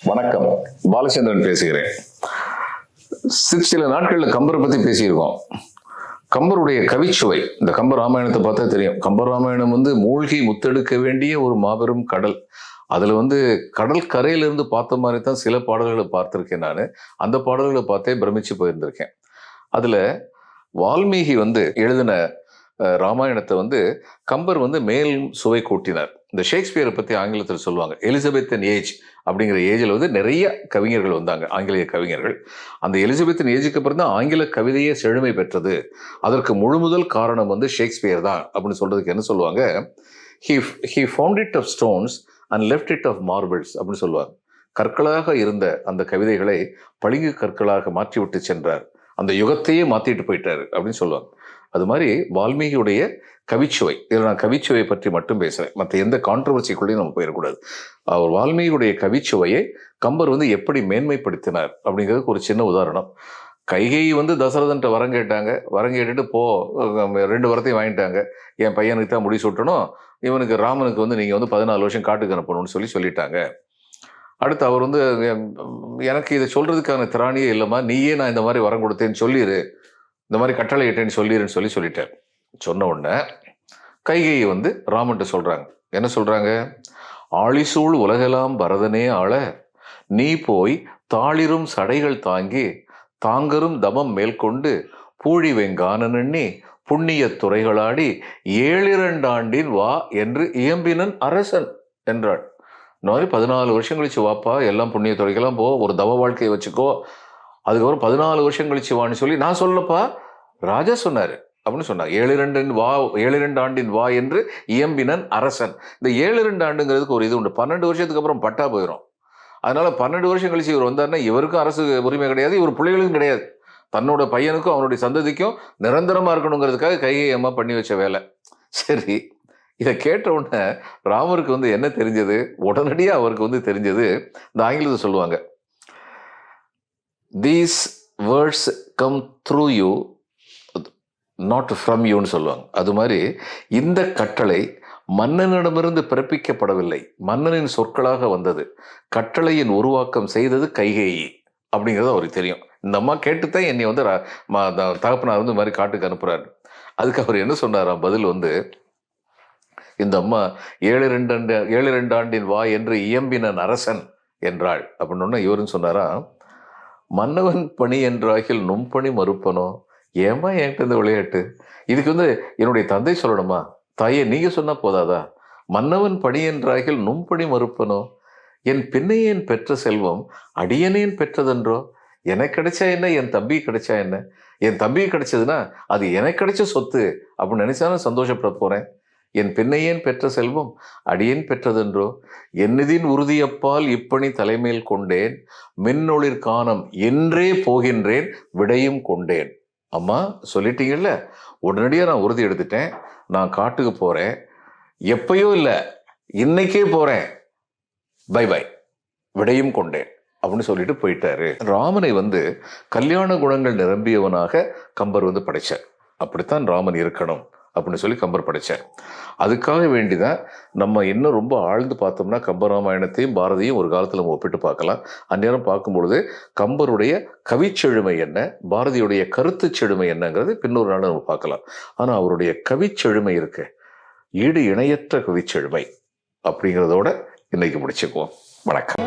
வணக்கம், பாலச்சந்திரன் பேசுகிறேன். சில நாட்கள்ல கம்பரை பத்தி பேசியிருக்கோம். கம்பருடைய கவிச்சுவை, இந்த கம்ப ராமாயணத்தை பார்த்தா தெரியும். கம்ப ராமாயணம் மூழ்கி முத்தெடுக்க வேண்டிய ஒரு மாபெரும் கடல். அதுல கடல் கரையிலிருந்து பார்த்த மாதிரி தான் சில பாடல்களை பார்த்திருக்கேன். நான் அந்த பாடல்களை பார்த்தே பிரமிச்சு போயிருந்திருக்கேன். அதுல வால்மீகி எழுதின ராமாயணத்தை கம்பர் மேல் சுவை கூட்டினார். இந்த ஷேக்ஸ்பியரை பத்தி ஆங்கிலத்தில் சொல்லுவாங்க, எலிசபெத்தன் ஏஜ் அப்படிங்கிற ஏஜில் நிறைய கவிஞர்கள் வந்தாங்க, ஆங்கிலேய கவிஞர்கள். அந்த எலிசபெத்தன் ஏஜுக்கு அப்புறம் தான் ஆங்கில கவிதையே செழுமை பெற்றது. அதற்கு முழு முதல் காரணம் ஷேக்ஸ்பியர் தான் அப்படின்னு சொல்றதுக்கு என்ன சொல்லுவாங்க, he found it of stones and left it of marbles அப்படின்னு சொல்லுவாங்க. கற்களாக இருந்த அந்த கவிதைகளை பளிங்கு கற்களாக மாற்றிவிட்டு சென்றார், அந்த யுகத்தையே மாத்திட்டு போயிட்டாரு அப்படின்னு சொல்லுவாங்க. அது மாதிரி வால்மீகியுடைய கவிச்சுவை, இதில் நான் கவிச்சுவையை பற்றி மட்டும் பேசுறேன், மற்ற எந்த கான்ட்ரவர்சிக்குள்ளேயும் நம்ம போயிடக்கூடாது. அவர் வால்மீகியுடைய கவிச்சுவையை கம்பர் எப்படி மேன்மைப்படுத்தினார் அப்படிங்கிறதுக்கு ஒரு சின்ன உதாரணம். கைகேயி தசரதன்ட்ட வரம் கேட்டாங்க. வரம் கேட்டுட்டு போ, 2 வரத்தையும் வாங்கிட்டாங்க. என் பையனுக்கு தான் முடி சுட்டணும், இவனுக்கு ராமனுக்கு நீங்க 14 வருஷம் காட்டுக்கு அனுப்பணும்னு சொல்லிட்டாங்க. அடுத்து அவர் எனக்கு இதை சொல்றதுக்கான திராணியே இல்லைம்மா, நீயே நான் இந்த மாதிரி வரம் கொடுத்தேன்னு சொல்லிடு, இந்த மாதிரி கட்டளை இட்டேன்னு சொல்லிடுன்னு சொல்லிட்டார். சொன்ன உடனே கைகேயி ராமன்ட்ட சொல்றாங்க. என்ன சொல்றாங்க, ஆழிசூழ் உலகெல்லாம் பரதனே ஆள, நீ போய் தாளிரும் சடைகள் தாங்கி தாங்கரும் தமம் மேற்கொண்டு பூழி வெங்கானனி புண்ணிய துறைகளாடி 7 ஆண்டின் வா என்று இயம்பினன் அரசன் என்றாள். இந்த மாதிரி 14 வருஷம் கழிச்சு வாப்பா, எல்லாம் புண்ணிய துறைக்கெல்லாம் போ, ஒரு தவ வாழ்க்கையை வச்சுக்கோ, அதுக்கப்புறம் 14 வருஷம் கழிச்சு வான்னு சொல்லி நான் சொல்லப்பா, ராஜா சொன்னாரு அப்படின்னு சொன்னார். 7 ஆண்டின் வா என்று இயம்பினன் அரசன். இந்த 7 ஆண்டுங்கிறதுக்கு ஒரு இது உண்டு. 12 வருஷத்துக்கு அப்புறம் பட்டா போயிடும். அதனால 12 வருஷம் கழிச்சு இவர் வந்தாருன்னா இவருக்கும் அரசு உரிமை கிடையாது, இவர் பிள்ளைகளுக்கும் கிடையாது. தன்னோட பையனுக்கும் அவனுடைய சந்ததிக்கும் நிரந்தரமா இருக்கணுங்கிறதுக்காக கைகேயி அம்மா பண்ணி வச்ச வேலை. சரி, இதை கேட்ட உடனே ராமருக்கு என்ன தெரிஞ்சது, உடனடியாக அவருக்கு தெரிஞ்சது, இந்த ஆங்கிலத்தை சொல்லுவாங்க, these words come through you not from யூன்னு சொல்லுவாங்க. அது மாதிரி இந்த கட்டளை மன்னனிடமிருந்து பிறப்பிக்கப்படவில்லை, மன்னனின் சொற்களாக வந்தது. கட்டளையின் உருவாக்கம் செய்தது கைகேயி அப்படிங்கிறது அவருக்கு தெரியும். இந்த அம்மா கேட்டுத்தான் என்னை தகப்பனார் இந்த மாதிரி காட்டுக்கு அனுப்புறாரு. அதுக்கு அவர் என்ன சொன்னாராம் பதில், இந்த அம்மா 7 ஆண்டின் வா என்று இயம்பினன் அரசன் என்றாள் அப்படின்னு இவருன்னு சொன்னாரா, மன்னவன் பணி என்றாகில் நும்பணி மறுப்பனோ, ஏமா என்கிட்ட இந்த விளையாட்டு, இதுக்கு என்னுடைய தந்தை சொல்லணுமா, தாயே நீங்க சொன்னா போதாதா, மன்னவன் பணி என்றாகில் நும்பணி மறுப்பனோ, என் பின்னையேன் பெற்ற செல்வம் அடியனேன் பெற்றதென்றோ, எனக்கு கிடைச்சா என்ன, என் தம்பி கிடைச்சா என்ன, என் தம்பி கிடைச்சதுன்னா அது எனக்கு கிடைச்ச சொத்து அப்படின்னு நினைச்சாலும் சந்தோஷப்பட போறேன். என் பின்னையேன் பெற்ற செல்வம் அடியேன் பெற்றதென்றோ, என்னதின் உறுதியப்பால் இப்பணி தலைமையில் கொண்டேன், மின்னொளிர் காணம் என்றே போகின்றேன் விடையும் கொண்டேன். அம்மா சொல்லிட்டீங்கல்ல, உடனடியாக நான் உறுதி எடுத்துட்டேன், நான் காட்டுக்கு போறேன், எப்பயோ இல்லை இன்னைக்கே போறேன், பை பை, விடையும் கொண்டேன் அப்படின்னு சொல்லிட்டு போயிட்டாரு. ராமனை கல்யாண குணங்கள் நிரம்பியவனாக கம்பர் படைச்சார். அப்படித்தான் ராமன் இருக்கணும் அப்படின்னு சொல்லி கம்பர் படைச்சார். அதுக்காக வேண்டிதான் நம்ம இன்னும் ரொம்ப ஆழ்ந்து பார்த்தோம்னா கம்பராமாயணத்தையும் பாரதியும் ஒரு காலத்தில் நம்ம ஒப்பிட்டு பார்க்கலாம். அந்நேரம் பார்க்கும்பொழுது கம்பருடைய கவிச்செழுமை என்ன, பாரதியுடைய கருத்து செழுமை என்னங்கிறது பின்னொரு நாள் நம்ம பார்க்கலாம். ஆனால் அவருடைய கவிச்செழுமை இருக்கு, ஈடு இணையற்ற கவிச்செழுமை அப்படிங்கிறதோட இன்னைக்கு முடிச்சுக்குவோம். வணக்கம்.